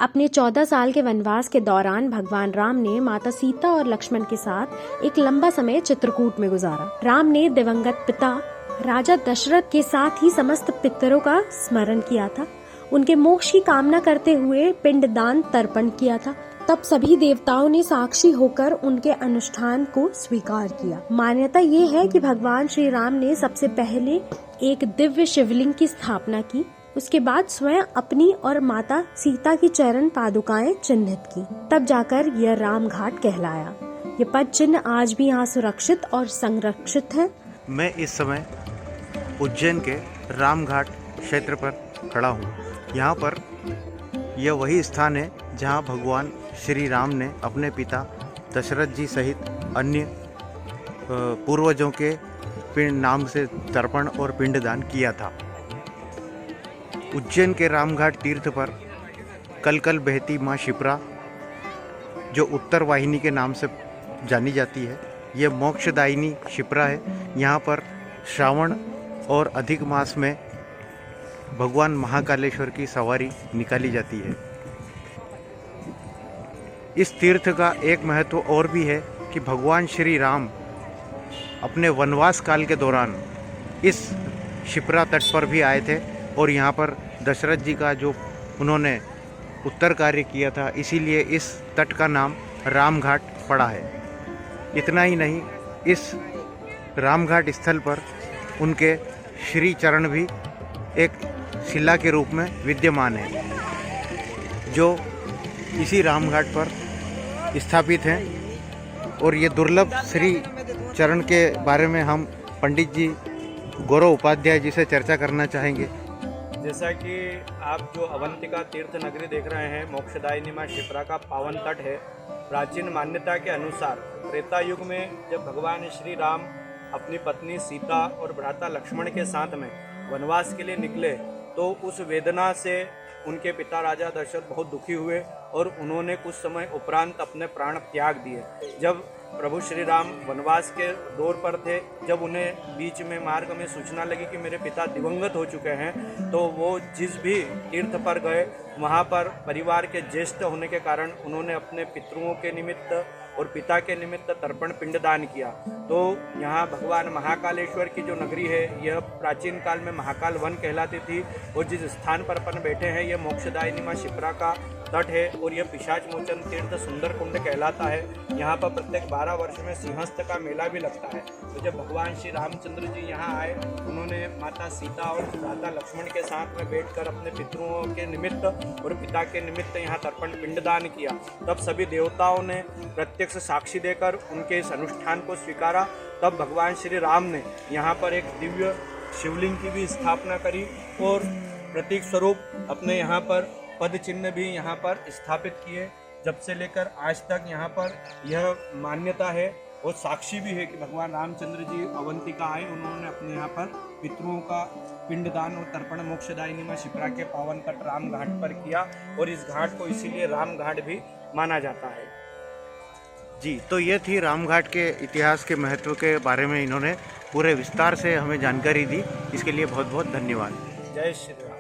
अपने 14 साल के वनवास के दौरान भगवान राम ने माता सीता और लक्ष्मण के साथ एक लंबा समय चित्रकूट में गुजारा। राम ने दिवंगत पिता राजा दशरथ के साथ ही समस्त पितरों का स्मरण किया था। उनके मोक्ष की कामना करते हुए पिंडदान तर्पण किया था। तब सभी देवताओं ने साक्षी होकर उनके अनुष्ठान को स्वीकार किया। मान्यता ये है कि भगवान श्री राम ने सबसे पहले एक दिव्य शिवलिंग की स्थापना की। उसके बाद स्वयं अपनी और माता सीता की चरण पादुकाएं चिन्हित की। तब जाकर यह राम घाट कहलाया। ये पद चिन्ह आज भी यहाँ सुरक्षित और संरक्षित है। मैं इस समय उज्जैन के राम घाट क्षेत्र पर खड़ा हूँ। यहाँ पर यह वही स्थान है जहाँ भगवान श्री राम ने अपने पिता दशरथ जी सहित अन्य पूर्वजों के नाम से तर्पण और पिंडदान किया था। उज्जैन के रामघाट तीर्थ पर कल कल बहती माँ शिप्रा, जो उत्तर वाहिनी के नाम से जानी जाती है, यह मोक्षदायिनी शिप्रा है। यहाँ पर श्रावण और अधिक मास में भगवान महाकालेश्वर की सवारी निकाली जाती है। इस तीर्थ का एक महत्व और भी है कि भगवान श्री राम अपने वनवास काल के दौरान इस शिप्रा तट पर भी आए थे और यहाँ पर दशरथ जी का जो उन्होंने उत्तर कार्य किया था, इसीलिए इस तट का नाम रामघाट पड़ा है। इतना ही नहीं, इस रामघाट स्थल पर उनके श्री चरण भी एक शिला के रूप में विद्यमान है, जो इसी रामघाट पर स्थापित हैं। और ये दुर्लभ श्री चरण के बारे में हम पंडित जी गौरव उपाध्याय जी से चर्चा करना चाहेंगे। जैसा कि आप जो अवंतिका तीर्थ नगरी देख रहे हैं, मोक्षदायिनी माँ शिप्रा का पावन तट है। प्राचीन मान्यता के अनुसार त्रेता युग में जब भगवान श्री राम अपनी पत्नी सीता और भ्राता लक्ष्मण के साथ में वनवास के लिए निकले, तो उस वेदना से उनके पिता राजा दशरथ बहुत दुखी हुए और उन्होंने कुछ समय उपरांत अपने प्राण त्याग दिए। जब प्रभु श्री राम वनवास के दौर पर थे, जब उन्हें बीच में मार्ग में सूचना लगी कि मेरे पिता दिवंगत हो चुके हैं, तो वो जिस भी तीर्थ पर गए, वहाँ पर परिवार के ज्येष्ठ होने के कारण उन्होंने अपने पितरों के निमित्त और पिता के निमित्त तर्पण पिंडदान किया। तो यहाँ भगवान महाकालेश्वर की जो नगरी है, यह प्राचीन काल में महाकाल वन कहलाती थी और जिस स्थान पर अपन बैठे हैं, यह मोक्षदायिनी माँ शिप्रा का तट है और यह पिशाच मोचन तीर्थ सुंदर कुंड कहलाता है। यहाँ पर प्रत्येक 12 वर्ष में सिंहस्थ का मेला भी लगता है। तो जब भगवान श्री रामचंद्र जी यहाँ आए, उन्होंने माता सीता और भ्राता लक्ष्मण के साथ में बैठकर अपने पितरों के निमित्त और पिता के निमित्त यहाँ तर्पण पिंडदान किया। तब सभी देवताओं ने प्रत्यक्ष साक्षी देकर उनके इस अनुष्ठान को स्वीकारा। तब भगवान श्री राम ने यहाँ पर एक दिव्य शिवलिंग की भी स्थापना करी और प्रतीक स्वरूप अपने यहाँ पर पद चिन्ह भी यहाँ पर स्थापित किए। जब से लेकर आज तक यहाँ पर यह मान्यता है और साक्षी भी है कि भगवान रामचंद्र जी अवंतिका आए, उन्होंने अपने यहाँ पर पितरों का पिंडदान और तर्पण मोक्षदायिनी माँ शिप्रा के पावन तट राम घाट पर किया और इस घाट को इसीलिए राम घाट भी माना जाता है। जी, तो ये थी रामघाट के इतिहास के महत्व के बारे में इन्होंने पूरे विस्तार से हमें जानकारी दी। इसके लिए बहुत बहुत धन्यवाद। जय श्री राम।